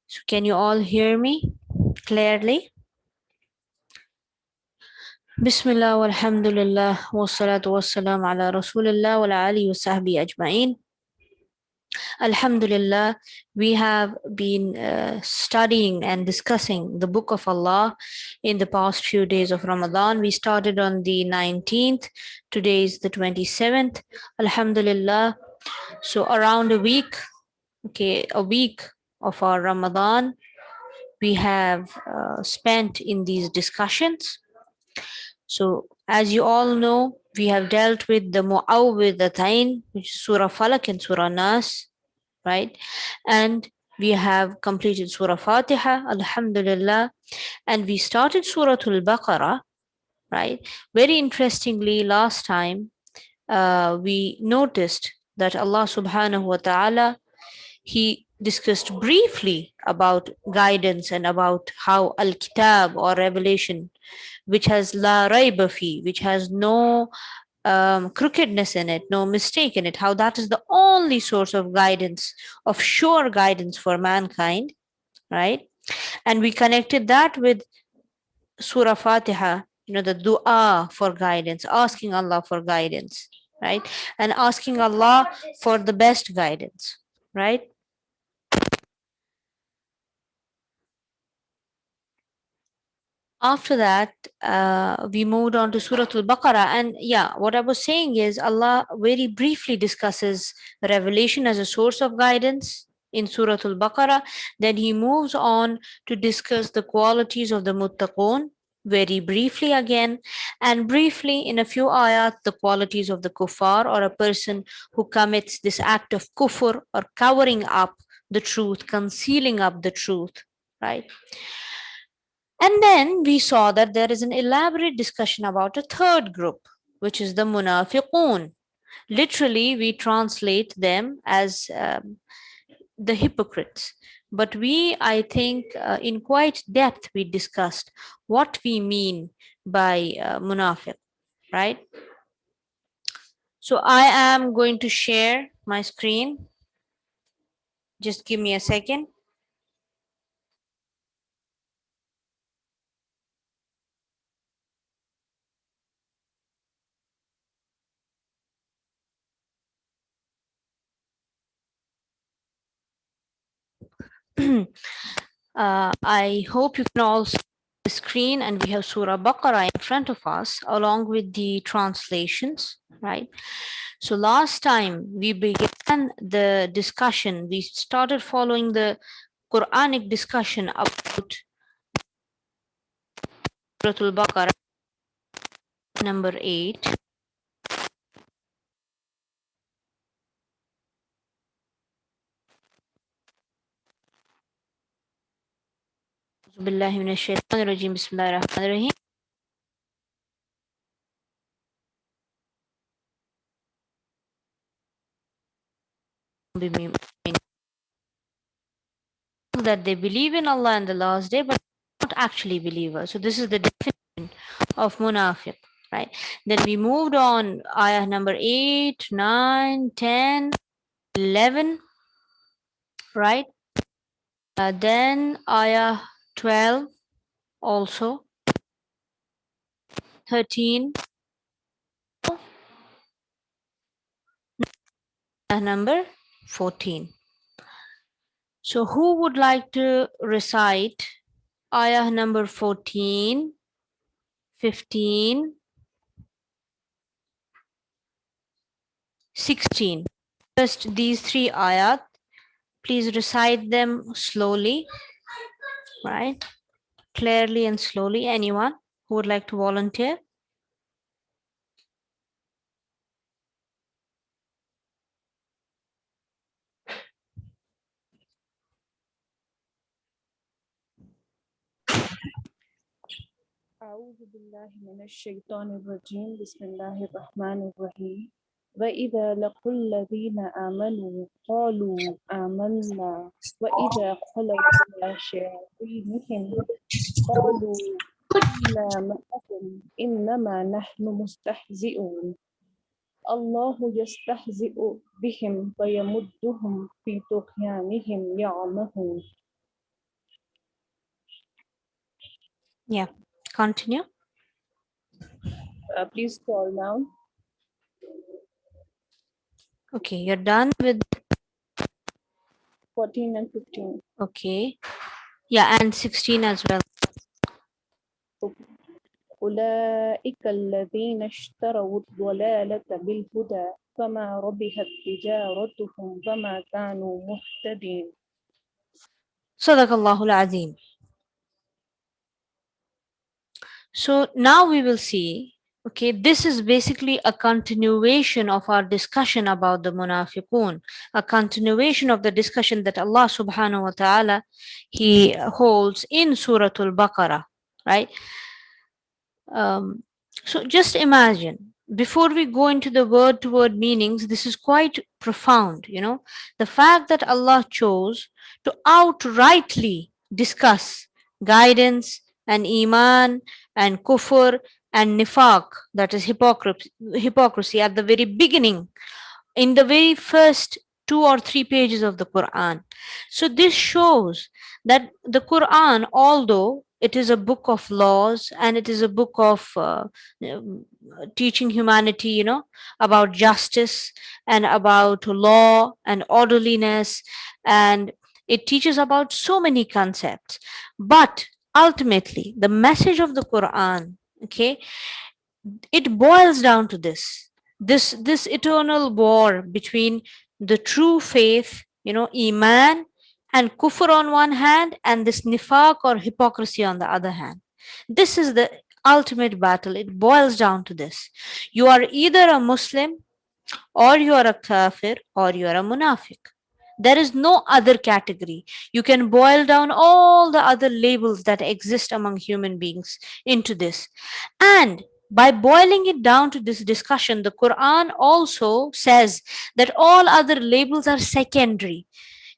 So can you all hear me clearly? Bismillah walhamdulillah wassalatu wassalamu ala rasulillah wa ala alihi wa sahbihi ajma'in. Alhamdulillah, we have been studying and discussing the Book of Allah in the past few days of Ramadan. We started on the 19th, today is the 27th. Alhamdulillah, so around a week, a week of our Ramadan, we have spent in these discussions. So, as you all know, we have dealt with the Mu'awwidhatayn, which is Surah Falak and Surah Nas, right? And we have completed Surah Fatiha, Alhamdulillah, and we started Surah Al-Baqarah, right? Very interestingly, last time we noticed that Allah subhanahu wa ta'ala, He discussed briefly about guidance and about how Al-Kitab or revelation, which has la rayba fi, which has no crookedness in it, no mistake in it, how that is the only source of guidance, of sure guidance for mankind, right? And we connected that with Surah Fatiha, the dua for guidance, asking Allah for guidance, right? And asking Allah for the best guidance, right? After that, we moved on to Surah Al-Baqarah. And yeah, what I was saying is Allah very briefly discusses revelation as a source of guidance in Surah Al-Baqarah. Then he moves on to discuss the qualities of the muttaqoon very briefly again, and briefly in a few ayat, the qualities of the kuffar, or a person who commits this act of kufr or covering up the truth, concealing up the truth, right? And then we saw that there is an elaborate discussion about a third group, which is the munafiqoon. Literally, we translate them as the hypocrites. But I think, in quite depth, we discussed what we mean by munafiq, right? So I am going to share my screen. Just give me a second. I hope you can all see the screen, and we have Surah Baqarah in front of us along with the translations, right? So last time we began the discussion, we started following the Quranic discussion about Surat Al-Baqarah number 8. Billahi minash shaitanir rajim. Bismillahir Rahmanir Rahim. That they believe in Allah and the last day, but not actually believers. So this is the definition of munafiq, right? Then we moved on, ayah number 8, 9, 10, 11, right? Then ayah 12 also, 13, number 14. So who would like to recite ayah number 14, 15, 16? Just these three ayat. Please recite them slowly, right? Clearly and slowly. Anyone who would like to volunteer? أعوذ بالله من الشيطان الرجيم بسم الله الرحمن الرحيم وإذا لقوا الذين آمنوا قالوا آمنا وإذا خلوا إلى شياطينهم قالوا إنا معكم إنما نحن مستهزئون الله يستهزئ بهم ويمدهم في طغيانهم يعمهون Yeah. Continue. Please scroll down. Okay, you're done with. 14 and 15. Okay. Yeah, and 16 as well. أولئك الذين اشتروا الضلالة بالهدى فما ربحت تجارتهم وما كانوا مهتدين. Sadaqallahul Azim. So now we will see, okay, this is basically a continuation of our discussion about the munafiqoon, a continuation of the discussion that Allah subhanahu wa ta'ala He holds in Surah Al-Baqarah, right? Um, so just imagine, before we go into the word to word meanings, this is quite profound, you know, the fact that Allah chose to outrightly discuss guidance and iman and kufr and nifaq, that is hypocrisy, at the very beginning, in the very first 2 or 3 pages of the Quran. So this shows that the Quran, although it is a book of laws and it is a book of um, teaching humanity, you know, about justice and about law and orderliness, and it teaches about so many concepts. But ultimately, the message of the Quran, okay, it boils down to this eternal war between the true faith, you know, iman, and kufr on one hand, and this nifaq or hypocrisy on the other hand. This is the ultimate battle. It boils down to this: you are either a Muslim, or you are a kafir, or you are a munafiq. There is no other category. You can boil down all the other labels that exist among human beings into this. And by boiling it down to this discussion, the Quran also says that all other labels are secondary: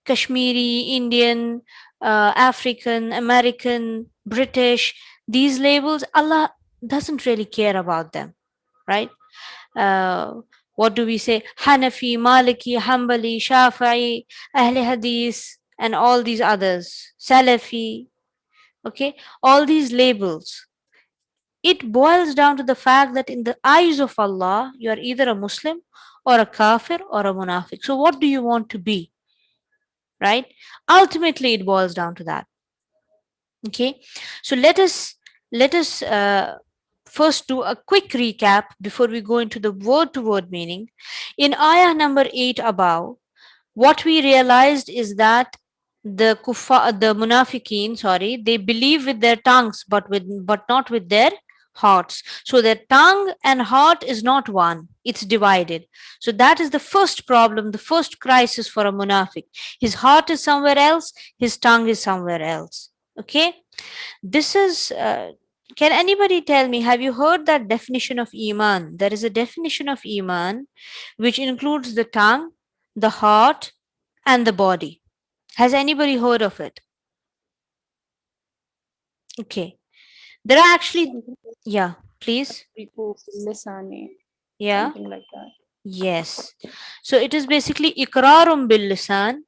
Kashmiri, Indian, African, American, British. These labels, Allah doesn't really care about them, right? uh, what do we say? Hanafi, Maliki, Hanbali, Shafi'i, Ahle Hadith, and all these others, Salafi, okay, all these labels. It boils down to the fact that in the eyes of Allah, you are either a Muslim or a kafir or a munafiq. So, what do you want to be, right? Ultimately, it boils down to that. Okay, so let us first do a quick recap before we go into the word to word meaning. In ayah number 8 above, what we realized is that the munafiqeen, sorry, they believe with their tongues but not with their hearts. So their tongue and heart is not one, it's divided. So that is the first problem, the first crisis for a munafiq. His heart is somewhere else, his tongue is somewhere else. Okay, this is can anybody tell me, have you heard that definition of iman? There is a definition of iman which includes the tongue, the heart, and the body. Has anybody heard of it? Okay, there are actually, yeah, please. Lisani, Yeah, something like that. yes. So it is basically iqrarum bil lisan,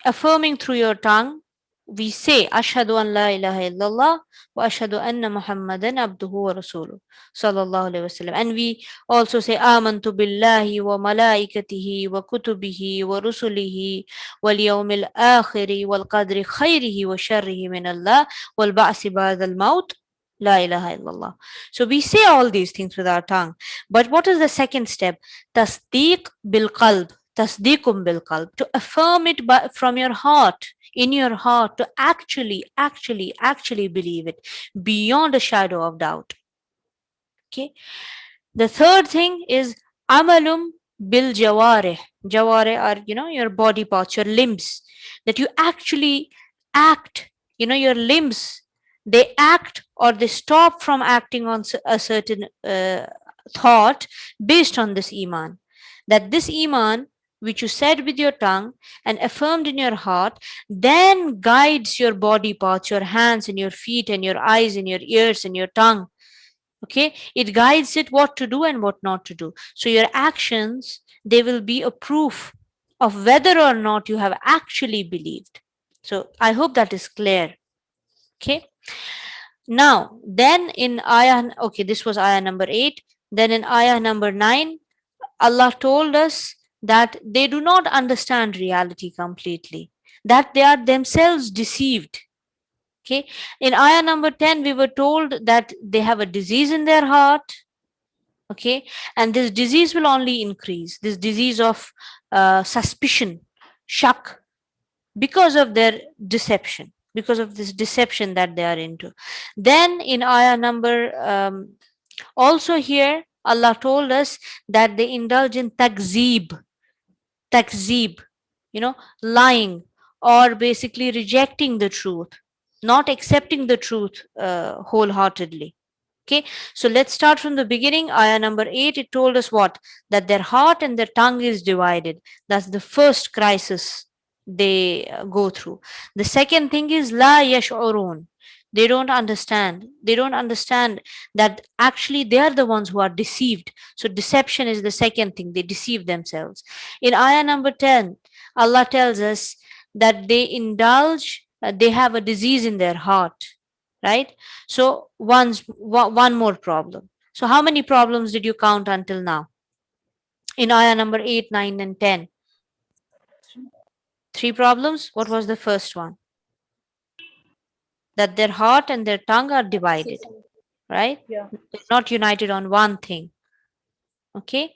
affirming through your tongue. We say ashhadu an la ilaha illallah wa ashhadu anna muhammadan abduhu wa rasuluh sallallahu alaihi wasallam, and we also say amantu billahi wa malaikatihi wa kutubihi wa rusulihi wal yawmil akhiri wal qadri khairihi wa sharrihi min Allah wal ba'si ba'da al maut, la ilaha illallah. So we say all these things with our tongue, but what is the second step? Tasdeeq bil qalb, tasdeequm bil qalb, to affirm it from your heart, in your heart, to actually believe it beyond a shadow of doubt. Okay, the third thing is amalum bil jawareh. Jawareh are, you know, your body parts, your limbs, that you actually act, you know, your limbs, they act or they stop from acting on a certain thought based on this iman. That this iman, which you said with your tongue and affirmed in your heart, then guides your body parts, your hands and your feet and your eyes and your ears and your tongue. Okay, it guides it what to do and what not to do. So your actions, they will be a proof of whether or not you have actually believed. So I hope that is clear. Okay, Now, then in ayah, okay, this was ayah number 8. Then in ayah number 9, Allah told us that they do not understand reality completely, that they are themselves deceived. Okay, in ayah number 10, we were told that they have a disease in their heart. Okay, and this disease will only increase, this disease of suspicion, shak, because of their deception, because of this deception that they are into. Then in ayah number also here, Allah told us that they indulge in takzeeb, lying, or basically rejecting the truth, not accepting the truth wholeheartedly. Okay, so let's start from the beginning. Ayah number 8, it told us what? That their heart and their tongue is divided. That's the first crisis they go through. The second thing is la yash'urun. They don't understand. They don't understand that actually they are the ones who are deceived. So deception is the second thing. They deceive themselves. In ayah number 10, Allah tells us that they indulge, they have a disease in their heart, right? So one more problem. So how many problems did you count until now? In ayah number 8, 9, and 10. Three problems. What was the first one? That their heart and their tongue are divided, right? Yeah. They're not united on one thing. Okay.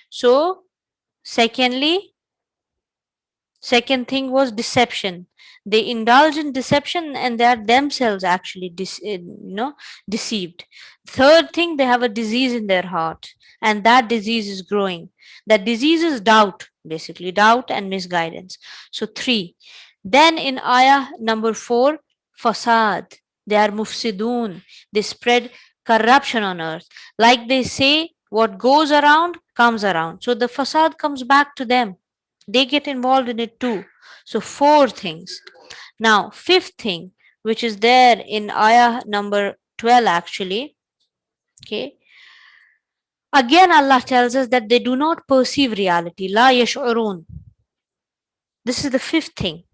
So second thing was deception. They indulge in deception and they are themselves actually deceived. Third thing, they have a disease in their heart, and that disease is growing. That disease is doubt, basically doubt and misguidance. So three. Then in ayah number 4, fasad. They are mufsidun. They spread corruption on earth. Like they say, what goes around comes around. So the fasad comes back to them, they get involved in it too. So four things. Now fifth thing, which is there in ayah number 12 actually. Okay, again Allah tells us that they do not perceive reality, la yash'urun. This is the fifth thing,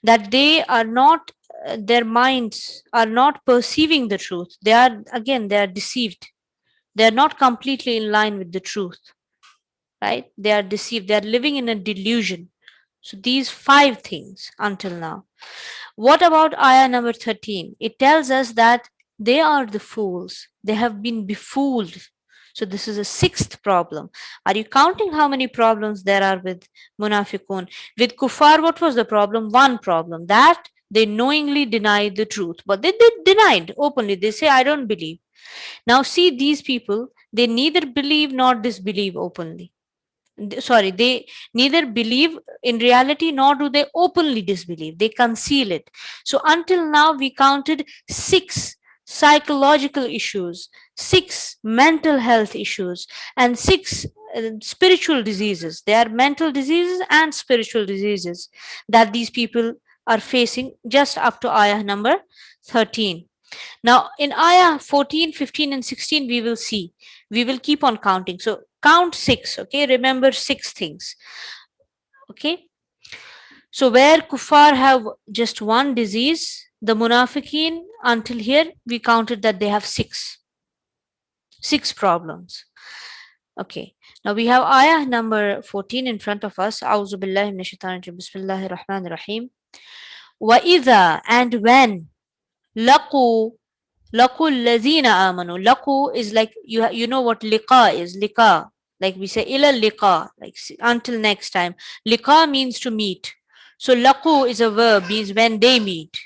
that they are not, their minds are not perceiving the truth. They are, again, they are deceived. They are not completely in line with the truth, right? They are deceived, they are living in a delusion. So these five things until now. What about ayah number 13? It tells us that they are the fools. They have been befooled. So this is a sixth problem. Are you counting how many problems there are with munafiqoon? With kuffar, what was the problem? One problem, that they knowingly denied the truth. But they denied openly. They say, I don't believe. Now see, these people, they neither believe nor disbelieve openly. Sorry, they neither believe in reality nor do they openly disbelieve, they conceal it. So until now we counted 6 psychological issues, 6 mental health issues, and 6 spiritual diseases. They are mental diseases and spiritual diseases that these people are facing just up to ayah number 13. Now, in ayah 14, 15, and 16, we will see. We will keep on counting. So, count 6, okay? Remember 6 things, okay? So, where kuffar have just one disease, the munafiqeen, until here, we counted that they have 6. 6 problems. Okay. Now, we have ayah number 14 in front of us. A'udhu billahi minash shaitanir rajim. Bismillahir rahmanir rahim. Wa idha, and when, laqu, Laqul lazina amanu. Laqu is like, you know what liqa is. Liqa, like we say ila liqa, like until next time. Liqa means to meet. So laqu is a verb, means when they meet.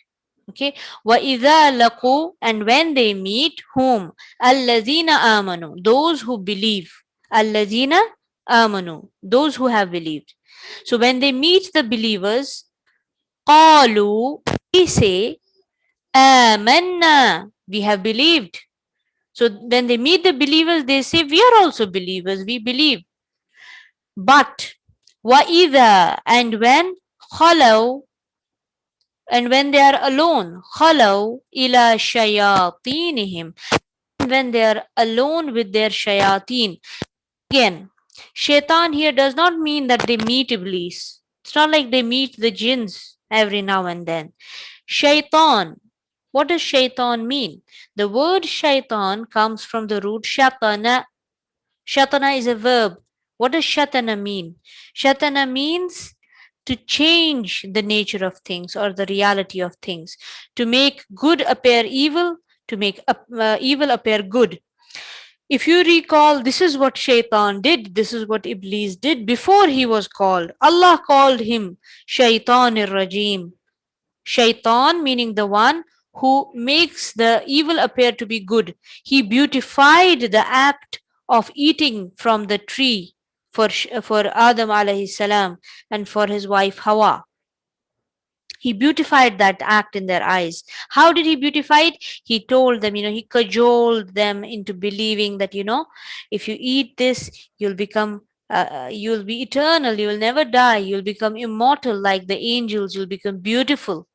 Okay. Wa idha laqu, and when they meet whom? Allazina amanu, those who believe. Allazina amanu, those who have believed. So when they meet the believers, qalu, they say, amanna, we have believed. So when they meet the believers, they say, we are also believers, we believe. But وَإِذَا, and when خَلَوْا, and when they are alone, خَلَوْا إِلَى شَيَاطِينِهِمْ, when they are alone with their shayateen. Again, shaitan here does not mean that they meet Iblis. It's not like they meet the jinns every now and then. Shaitan, What does shaitan mean? The word shaitan comes from the root shatana. Shatana is a verb. What does shatana mean? Shatana means to change the nature of things or the reality of things, to make good appear evil, to make evil appear good. If you recall, this is what Shaitan did, this is what Iblis did before he was called. Allah called him Shaitan Rajim. Shaitan meaning the one who makes the evil appear to be good. He beautified the act of eating from the tree for Adam alayhi salam and for his wife Hawa. He beautified that act in their eyes. How did he beautify it? He told them, he cajoled them into believing that, if you eat this, you'll be eternal, you will never die, you'll become immortal like the angels, you'll become beautiful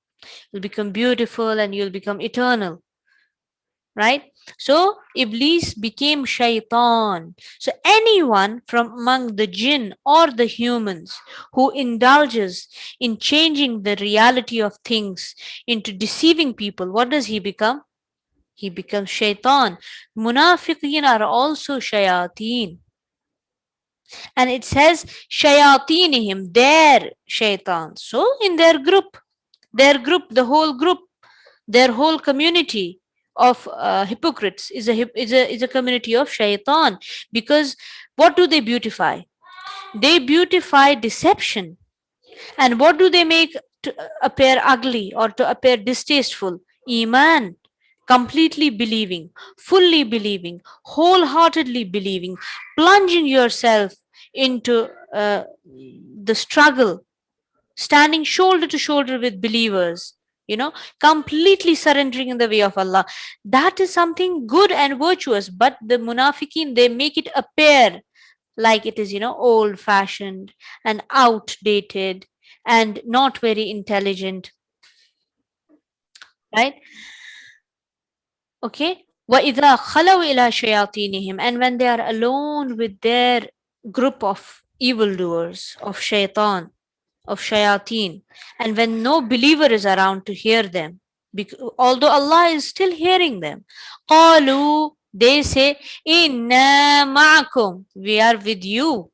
and you'll become eternal, right? So Iblis became shaitan. So anyone from among the jinn or the humans who indulges in changing the reality of things into deceiving people, what does he become? He becomes shaitan. Munafiqeen are also shayateen. And it says shayatinihim, their shaitan. So in their group, the whole group, their whole community of hypocrites is a community of shaitan, because what do they beautify? They beautify deception. And what do they make to appear ugly or to appear distasteful? Iman. Completely believing, fully believing, wholeheartedly believing, plunging yourself into the struggle, standing shoulder to shoulder with believers, completely surrendering in the way of Allah. That is something good and virtuous. But the munafiqeen, they make it appear like it is, old fashioned and outdated and not very intelligent, right? Okay. وَإِذَا خَلَوْا إِلَى شَيَاطِينِهِمْ, and when they are alone with their group of evildoers, of shaitan, of shayateen, and when no believer is around to hear them, although Allah is still hearing them, qalu, they say, inna ma'akum, we are with you.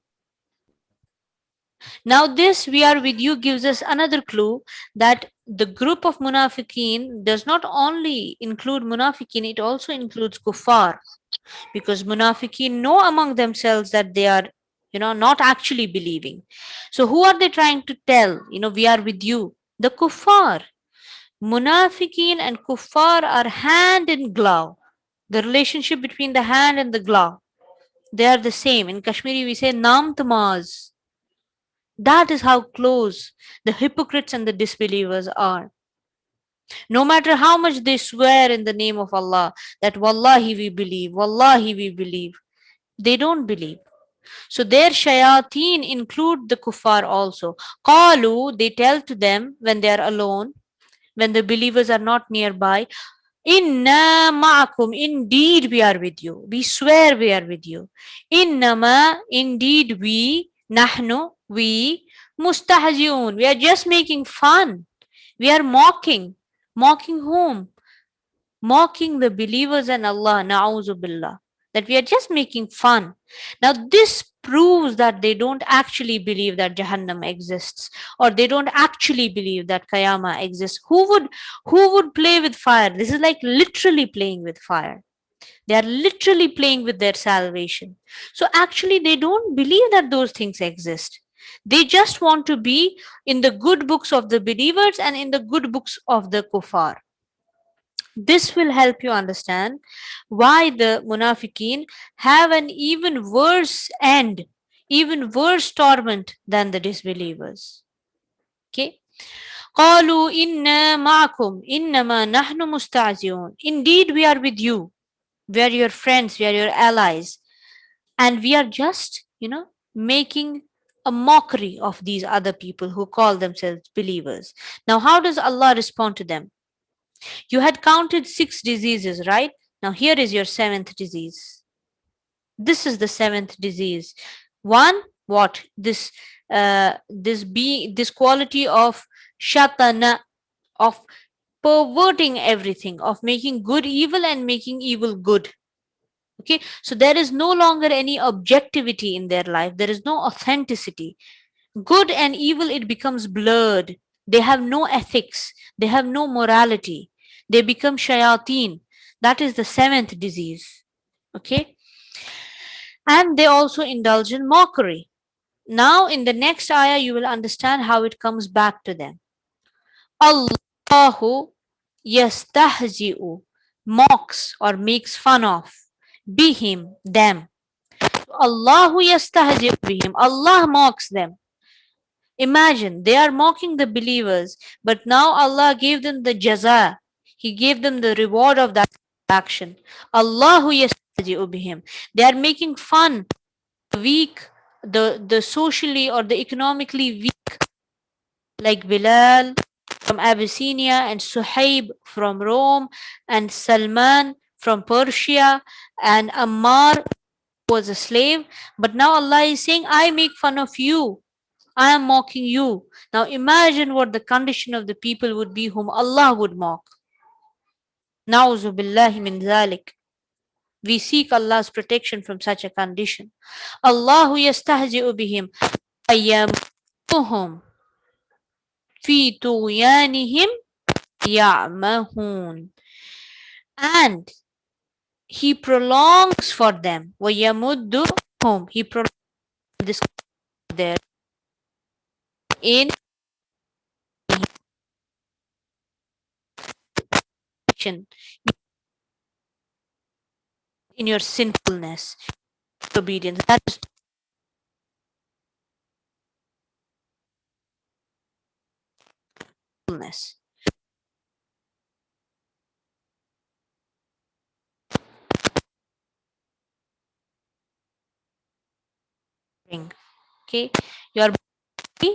Now this we are with you gives us another clue that the group of munafiqeen does not only include munafiqeen, it also includes kuffar, because munafiqeen know among themselves that they are, not actually believing. So who are they trying to tell, we are with you? The kuffar. Munafiqeen and kuffar are hand in glove. The relationship between the hand and the glove, they are the same. In Kashmiri we say nam tamaz. That is how close the hypocrites and the disbelievers are. No matter how much they swear in the name of Allah that wallahi we believe, they don't believe. So their shayateen include the kuffar also. Qalu, they tell to them when they are alone, when the believers are not nearby, inna ma'akum, indeed we are with you. We swear we are with you. Innama, indeed we, nahnu, we, mustahziun, we are just making fun. We are mocking. Mocking whom? Mocking the believers and Allah, na'uzu billah, that we are just making fun. Now this proves that they don't actually believe that Jahannam exists, or they don't actually believe that Qiyamah exists. Who would play with fire? This is like literally playing with fire. They are literally playing with their salvation. So actually they don't believe that those things exist. They just want to be in the good books of the believers and in the good books of the kuffar. This will help you understand why the munafiqeen have an even worse end, even worse torment than the disbelievers. Okay. قالوا إنا معكم إنما نحن مستهزئون. Indeed, we are with you. We are your friends, we are your allies. And we are just, making a mockery of these other people who call themselves believers. Now, how does Allah respond to them? You had counted 6 diseases, right? Now here is your 7th disease. This is the 7th disease. One, what? This quality of shatana, of perverting everything, of making good evil and making evil good. Okay, so there is no longer any objectivity in their life, there is no authenticity. Good and evil, it becomes blurred. They have no ethics, they have no morality, they become shayateen. That is the seventh disease. Okay, and they also indulge in mockery. Now in the next ayah you will understand how it comes back to them. Allahu yastahzi'u, mocks or makes fun of, bihim, them. Allahu yastahzi'u bihim, Allah mocks them. Imagine, they are mocking the believers, but now Allah gave them the jaza. He gave them the reward of that action. Allahu yastahzi'u bihim. They are making fun the weak, the socially or the economically weak, like Bilal from Abyssinia and Suhaib from Rome and Salman from Persia and Ammar was a slave. But now Allah is saying, I make fun of you. I am mocking you. Now imagine what the condition of the people would be whom Allah would mock. Na'uzu billahi min dhalik. We seek Allah's protection from such a condition. Allahu yastahzi'u bihim ayyamuhum fi tughyanihim ya'mahun. And He prolongs for them. وَيَمُدُّهُمْ, He prolongs this there in your sinfulness, obedience. That is sinfulness. Okay, your body.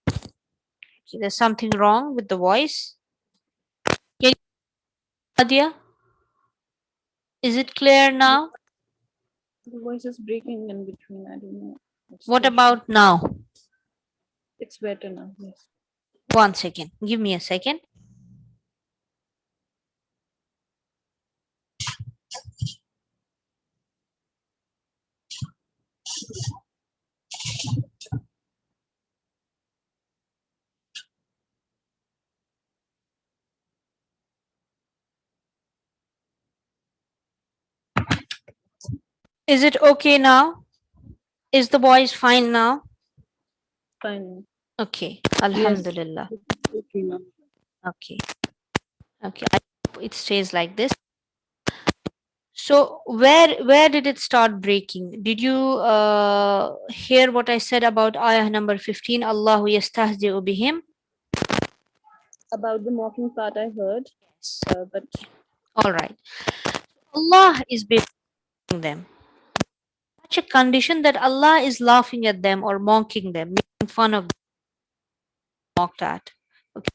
Okay, there's something wrong with the voice. Can you, Nadia? Is it clear now? The voice is breaking in between. I don't know. What about now? It's better now. Yes. 1 second. Give me a second. Is it okay now? Is the voice fine now? Fine. Okay. Alhamdulillah. Okay now. Okay. Okay. I hope it stays like this. So where did it start breaking? Did you hear what I said about ayah number 15? Allahu yastahzi'u bihim. About the mocking part, I heard, but all right. Allah is befitting them. Such a condition that Allah is laughing at them or mocking them, making fun of them, mocked at. Okay.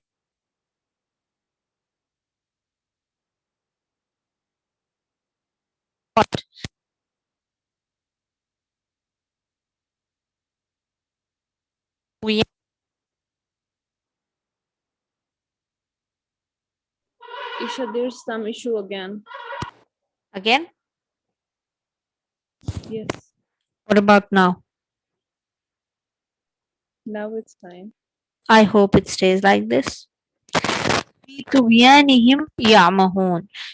What? We Isha, there's some issue again. again? Yes. What about now? Now it's fine. I hope it stays like this.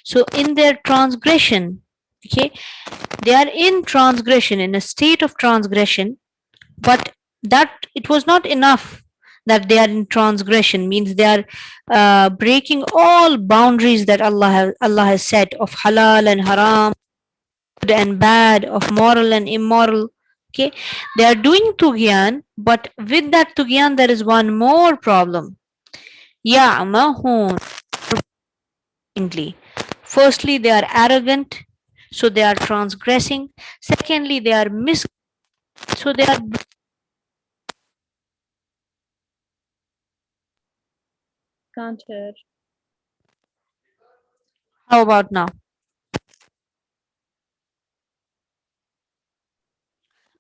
So in their transgression, okay, they are in transgression, in a state of transgression, but that it was not enough that they are in transgression, means they are breaking all boundaries that Allah has set of halal and haram, good and bad, of moral and immoral. Okay, they are doing tughyan, but with that tughyan there is one more problem. Ya'mahun. Firstly, they are arrogant, so they are transgressing. Secondly, they are so they are. Can't hear. How about now?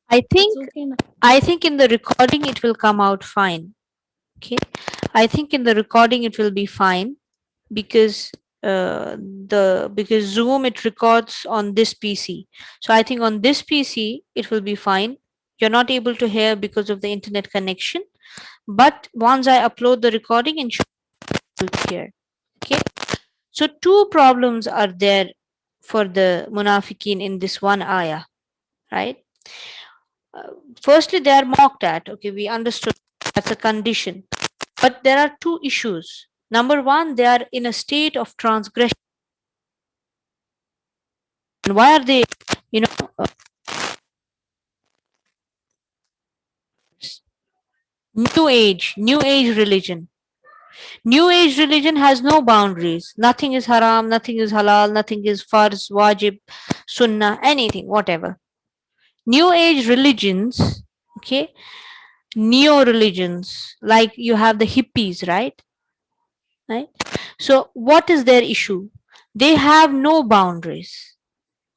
I think It's okay now. I think in the recording it will come out fine. Okay, I think in the recording it will be fine because because Zoom it records on this PC. So I think on this PC it will be fine. You're not able to hear because of the internet connection, but once I upload the recording, and will hear. Okay. So two problems are there for the munafiqeen in this one ayah, right? Firstly, they are mocked at. Okay, we understood that's a condition. But there are two issues. Number one, they are in a state of transgression. And why are they, you know, new age religion? New age religion has no boundaries. Nothing is haram, nothing is halal, nothing is farz, wajib, sunnah, anything, whatever. New age religions, okay, neo religions, like you have the hippies, right? So what is their issue? They have no boundaries.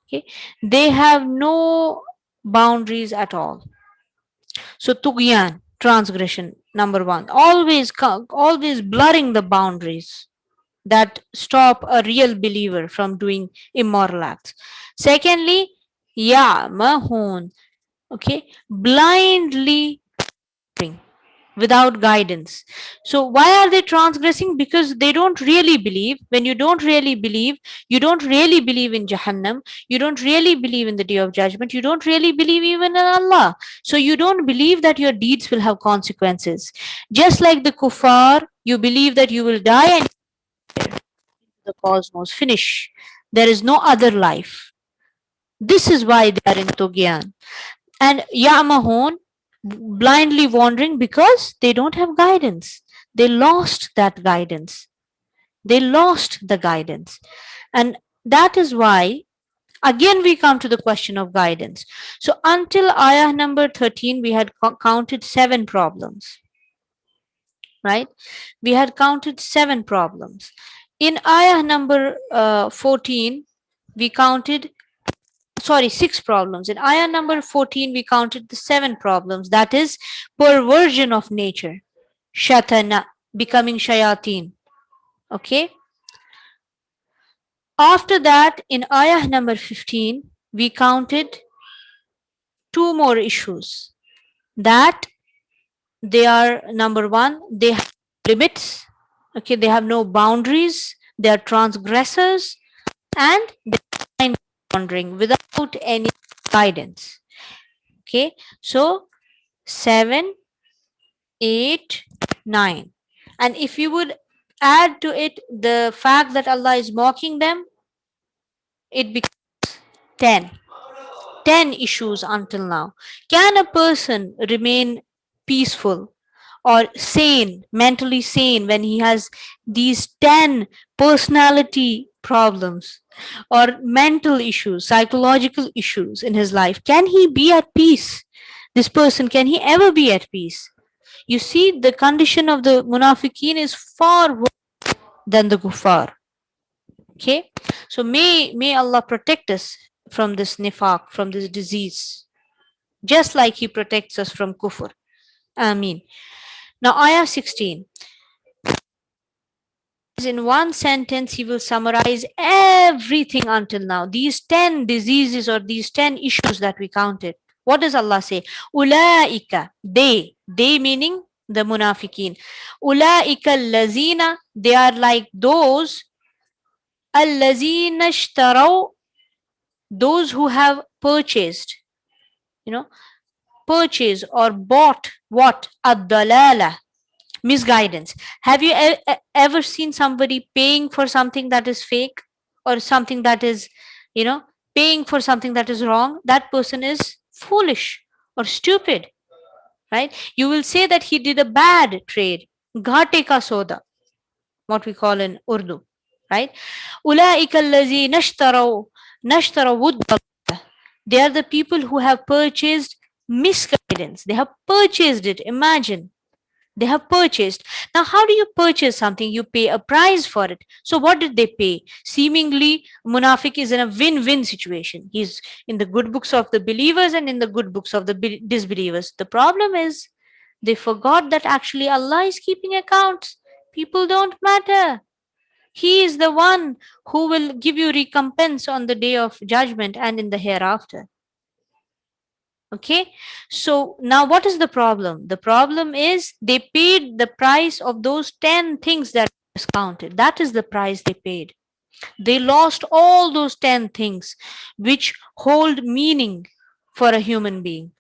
Okay, they have no boundaries at all. So tughyan, transgression, number one, always blurring the boundaries that stop a real believer from doing immoral acts. Secondly, mahun, okay, blindly without guidance. So why are they transgressing? Because they don't really believe. When you don't really believe, you don't really believe in Jahannam, you don't really believe in the day of judgment, you don't really believe even in Allah. So you don't believe that your deeds will have consequences. Just like the kuffar, you believe that you will die and the cosmos finish. There is no other life. This is why they are in Tughyan. And Ya'mahun, blindly wandering because they don't have guidance. They lost that guidance. They lost the guidance. And that is why, again, we come to the question of guidance. So until ayah number 13, we had counted 7 problems, right? We had counted 7 problems. In ayah number 14, we counted 6 problems. In ayah number 14, we counted the 7 problems. That is perversion of nature, shatana, becoming shayateen. Okay. After that, in ayah number 15, we counted 2 more issues. That they are, number one, they have limits. Okay, they have no boundaries. They are transgressors, and they are wandering without any guidance. Okay, so 7, 8, 9. And if you would add to it the fact that Allah is mocking them, it becomes 10. 10 issues until now. Can a person remain peaceful or sane, mentally sane, when he has these 10 personality problems or mental issues, psychological issues in his life? Can he be at peace? This person, can he ever be at peace? You see, the condition of the munafiqeen is far worse than the kuffar. Okay, so may Allah protect us from this nifaq, from this disease, just like He protects us from kufr. Ameen. Now, ayah 16. In one sentence, he will summarize everything until now. These 10 diseases or these 10 issues that we counted. What does Allah say? Ulaika, they meaning the munafiqeen. Ulaika allazina, they are like those, allazina ishtaraw, those who have purchased, you know, purchase or bought what? Ad-dalala, misguidance. Have you ever seen somebody paying for something that is fake or something that is, paying for something that is wrong? That person is foolish or stupid, right? You will say that he did a bad trade. Ghate ka soda, what we call in Urdu, right? Ulaika allazi nashtaraw they are the people who have purchased misguidance. They have purchased it. Imagine. They have purchased. Now, how do you purchase something? You pay a price for it. So, what did they pay? Seemingly, Munafiq is in a win win situation. He's in the good books of the believers and in the good books of the disbelievers. The problem is They forgot that actually Allah is keeping accounts. People don't matter. He is the one who will give you recompense on the day of judgment and in the hereafter. Okay, so now what is the problem? The problem is they paid the price of those 10 things that is counted. That is the price they paid. They lost all those 10 things which hold meaning for a human being.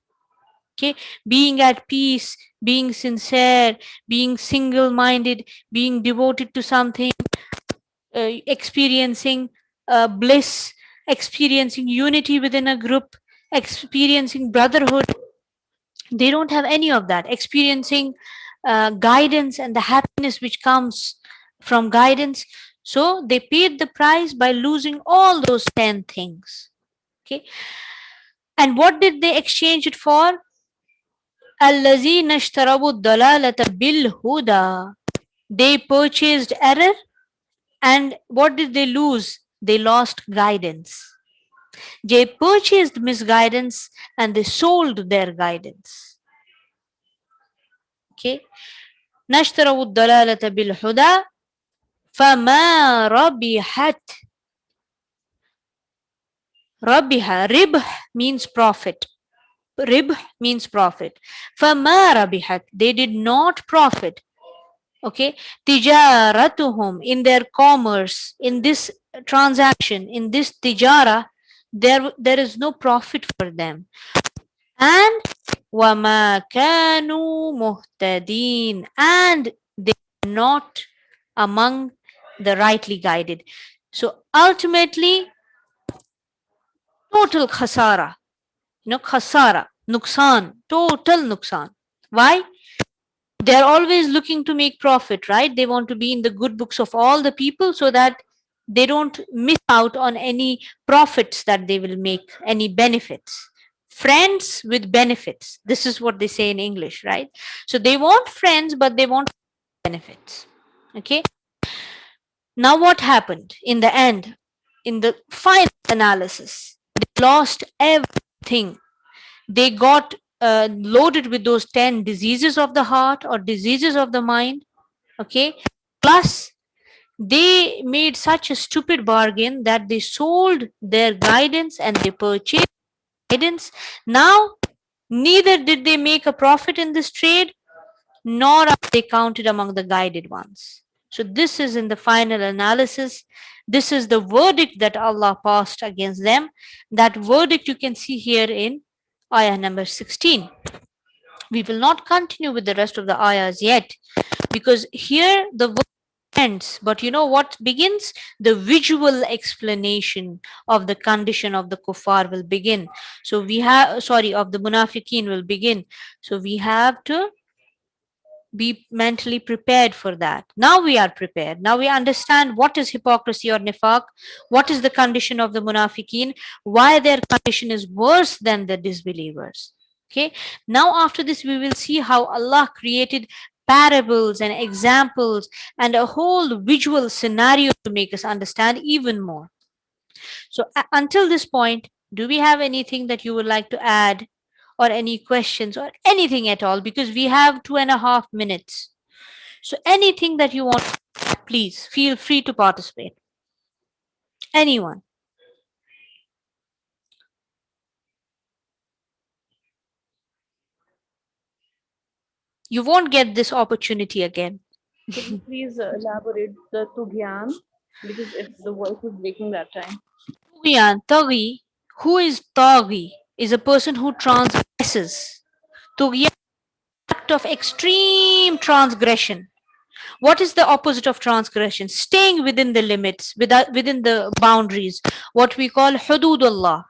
Okay, being at peace, being sincere, being single minded, being devoted to something, experiencing bliss, experiencing unity within a group, experiencing brotherhood. They don't have any of that. Experiencing guidance and the happiness which comes from guidance. So they paid the price by losing all those 10 things. Okay. And what did they exchange it for? الَّذِينَ اشْتَرَوُا الضَّلَالَةَ بِالْهُدَى. They purchased error, and what did they lose? They lost guidance. They purchased misguidance and they sold their guidance. Okay. نشتروا الضلالة بالهدى فما ربحت. ربح means profit. Ribh means profit. فما ربحت, they did not profit. Okay, tijaratuhum, in their commerce, in this transaction, in this tijara, there is no profit for them. And wama kanu muhtadin, and they are not among the rightly guided. So ultimately, total khasara, khasara, nuksan, total nuksan. Why? They're always looking to make profit, right? They want to be in the good books of all the people so that they don't miss out on any profits that they will make, any benefits. Friends with benefits. This is what they say in English, right? So they want friends, but they want benefits. Okay. Now, what happened in the end? In the final analysis, they lost everything. They got loaded with those 10 diseases of the heart or diseases of the mind. Okay. Plus, they made such a stupid bargain that they sold their guidance and they purchased guidance. Now, neither did they make a profit in this trade, nor are they counted among the guided ones. So, this is in the final analysis. This is the verdict that Allah passed against them. That verdict you can see here in ayah number 16. We will not continue with the rest of the ayahs yet, because here the verse ends, but you know what begins? The visual explanation of the condition of the kuffar will begin. So we have, sorry, of the munafiqeen will begin. So we have to be mentally prepared for that. Now we are prepared. Now we understand what is hypocrisy or nifaq, what is the condition of the munafiqeen, why their condition is worse than the disbelievers. Okay. Now after this we will see how Allah created parables and examples and a whole visual scenario to make us understand even more. So until this point, do we have anything that you would like to add, or any questions or anything at all? Because we have 2.5 minutes. So anything that you want, please feel free to participate. Anyone? You won't get this opportunity again. Could you please elaborate the Tughyan? Because the voice was breaking that time. Taghi, who is Taghi? Is a person who transgresses. Tughyan, act of extreme transgression. What is the opposite of transgression? Staying within the limits, within the boundaries, what we call hududullah,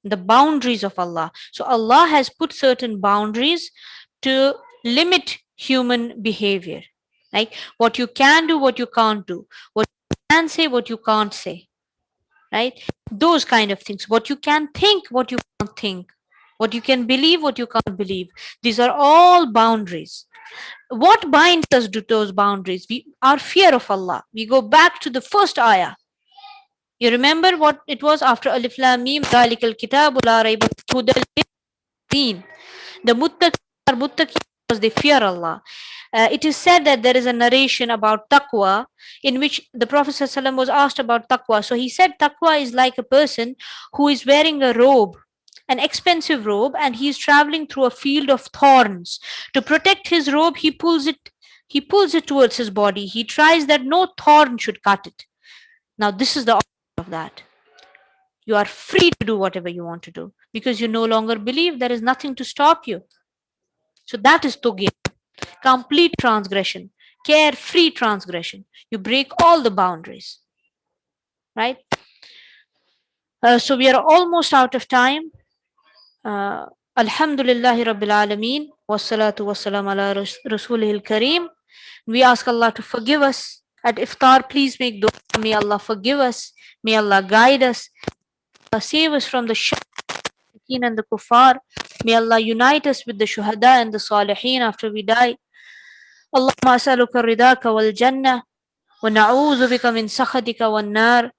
the boundaries of Allah. So Allah has put certain boundaries to limit human behavior, like what you can do, what you can't do, what you can say, what you can't say, right? Those kind of things. What you can think, what you can't think, what you can believe, what you can't believe. These are all boundaries. What binds us to those boundaries? Our fear of Allah. We go back to the first ayah. You remember what it was after Alif Lam Mim? Dhalikal kitabu la rayba hudal lil-muttaqin. The muttaqin are muttaqin because they fear Allah. It is said that there is a narration about taqwa in which the Prophet ﷺ was asked about taqwa. So he said taqwa is like a person who is wearing a robe, an expensive robe, and he is traveling through a field of thorns. To protect his robe, he pulls it towards his body. He tries that no thorn should cut it. Now this is the opposite of that. You are free to do whatever you want to do because you no longer believe there is nothing to stop you. So that is tughyan, complete transgression, carefree transgression. You break all the boundaries, right? So we are almost out of time. Alhamdulillahi Rabbil Alameen. Wassalatu wassalam ala Rasulihil Kareem. We ask Allah to forgive us. At iftar, please make dua. May Allah forgive us. May Allah guide us. Save us from the shayateen and the kuffar. May Allah unite us with the shuhada and the salihin after we die. اللهم أسألك رضاك والجنة ونعوذ بك من سخطك والنار.